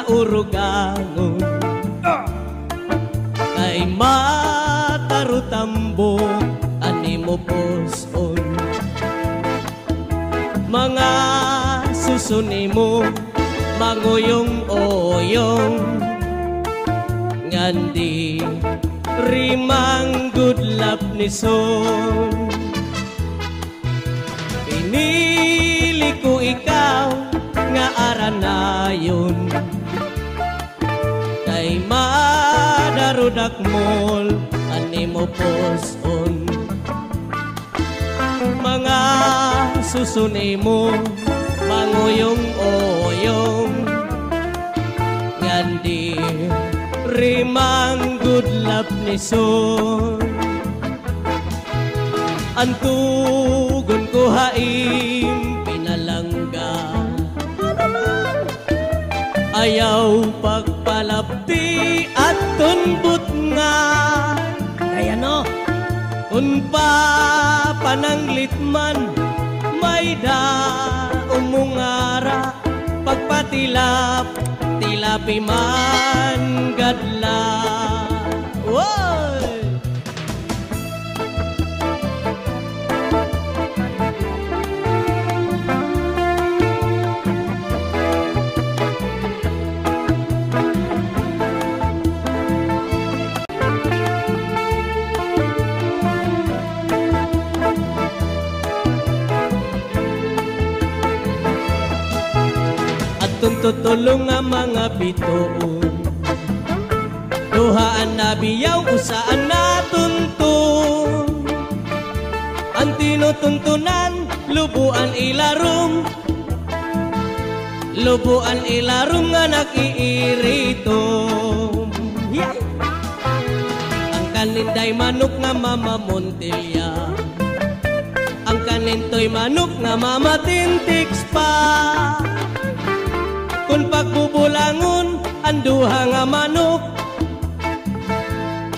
urugangon kay matarutambo ani mo poson mga susuni mo manguyong-oyong ngandi rimang gudlap ni son pinili ko ikaw nga aranayon kay madarudak mol ani mo poson mga susuni mo manguyong-oyong ngandi rimang gudlap ni son antugon ko haim pinalangga ayaw pagpalapti at tunbot nga kaya no kung pa pananglit man may da umungara pagpatilap tilapi man gadla woy tutulong nga mga bitoon duhaan na biyaw usaan na tuntun ang tinutuntunan lubuan ilarum nga nakiirito ang kaninday manok nga mama Montelia ang kanintoy manok nga mama Tintiks pa kung pagbubulangon ang duha nga manok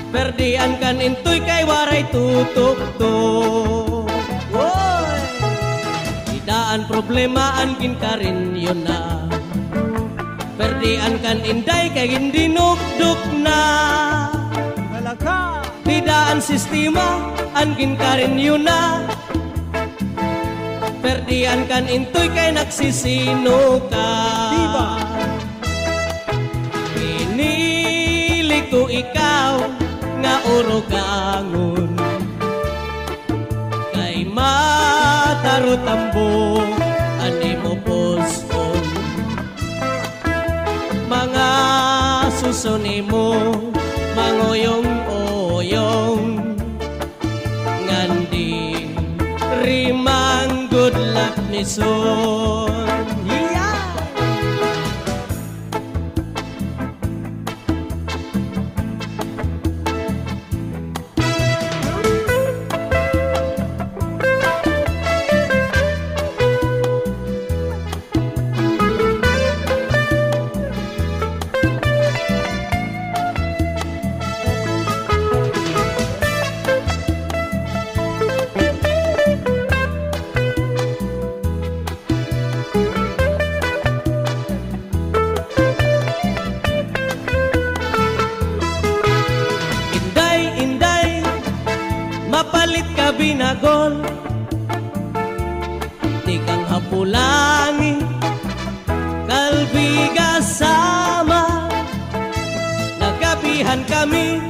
perdian kan intoy kay waray tutok-tok woy idaan problema angkin ka rin yun na perdian kan inday kay hindi nukduk na idaan sistema angkin ka rin yun na perdian kan intoy kay nagsisino ka diba? Pinili ko ikaw nga urugangon kay matarutambo ani mo poson mga susuni mo manguyong-oyong ngandi rimang gudlap ni son mapalit ka binagol di kang hapulangi kalbiga sama nagabihan kami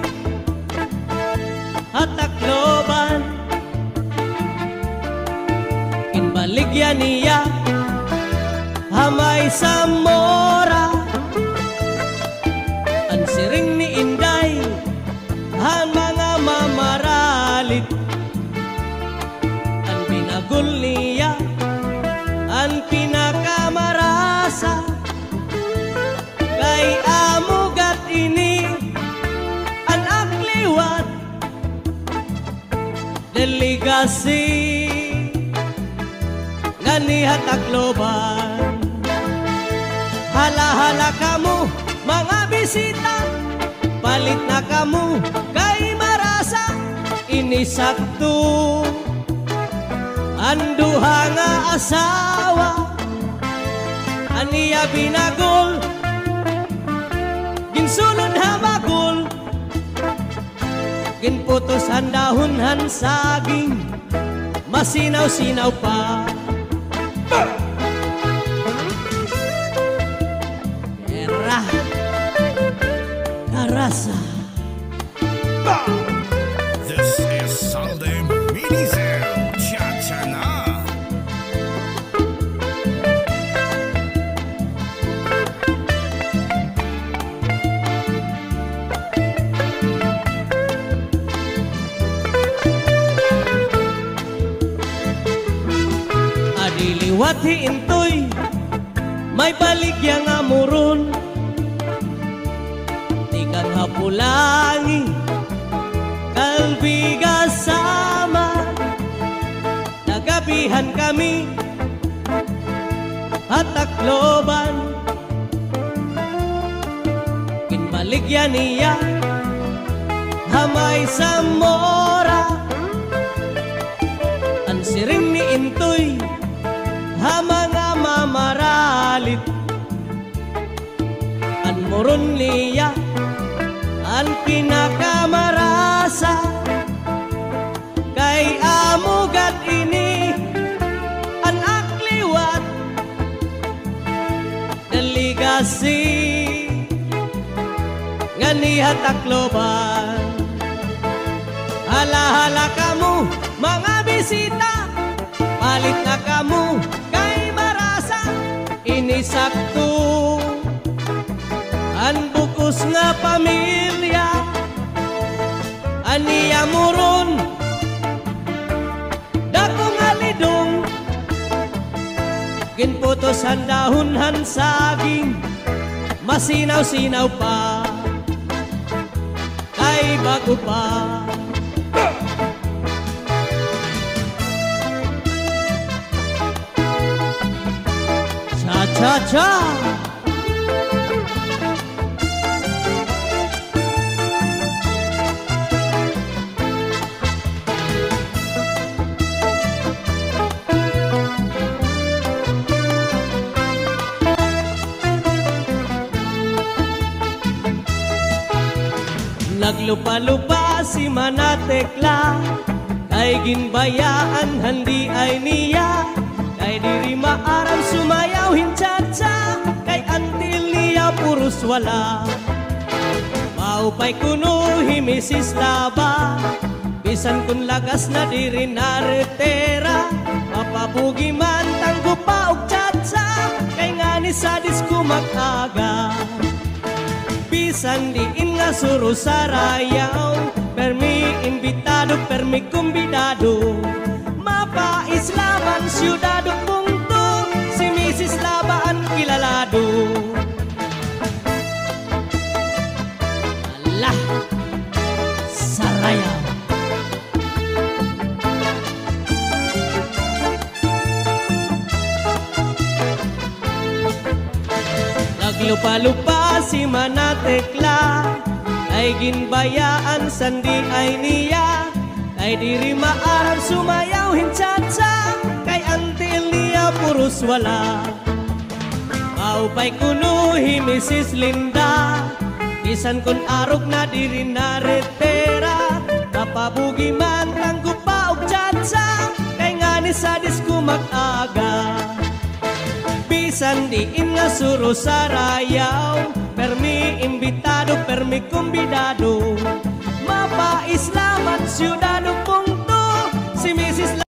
hatakloban inbaligyan niya hamay sa mora ang siring ni Inday han mga mamaralit ang binagol niya ang pinakamarasa kay amugat ini ang akliwat delegasi nga ni hatakloban hala-hala kamo mga bisita palit na kamo kay marasa inisakto anduha nga asawa aniya binagol sulod habakol, ginputos ang dahon han saging, masinaw-sinaw pa. Era Karasa. This is Sunday Minizel Cha-Cha Na. Adiliwat hiintoy, may baligya nga muron, tikang hapulangi, kalbiga sama, nagabihan kami, hatakloban, kinbaligya niya, hamay sa mora, ang siring ni intoy, hamanga mamaralit, an moron niya, ang pinakamarasa, kay amugat ini, an akliwat, daligasi, nganihat takloban. Hala-hala kamu, mga bisita, palit na kamu, kay marasa, inisakto, an bukus nga pamilya, aniya muron, dakong alidong, ginputos ang dahon han saging, masinaw-sinaw pa, kay bago pa. Cha-cha! Naglupa-lupa si Manatekla, kay ginbayaan handi ay niya, kay diri maaram sumayaw hinchacha, kay antil niya puros wala. Maupay kuno himisis laba, bisan kun lagas na diri naretera, mapabugi man tanggo pa og chacha, kay ngani sa disco mag-aga. Bisan diin nga suro sa rayaw, permi invitado, permi kumbidado, mapaislaman siyudado punto, si Mrs. Labaan kilalado. Allah, saraya. Naglupa-lupa si Manatekla, ay ginbayaan sandi ay niya, kay diri maaram sumayaw hinchacha, kay antil niya puros wala. Maupay kuno himisis Linda, bisan kun arog na diri naretera, kapabugi man tanggo pa og chacha, kay ngani sa disco mag-aga. Bisan diin nga suro sa rayaw, permi imbitado, permi kumbidado,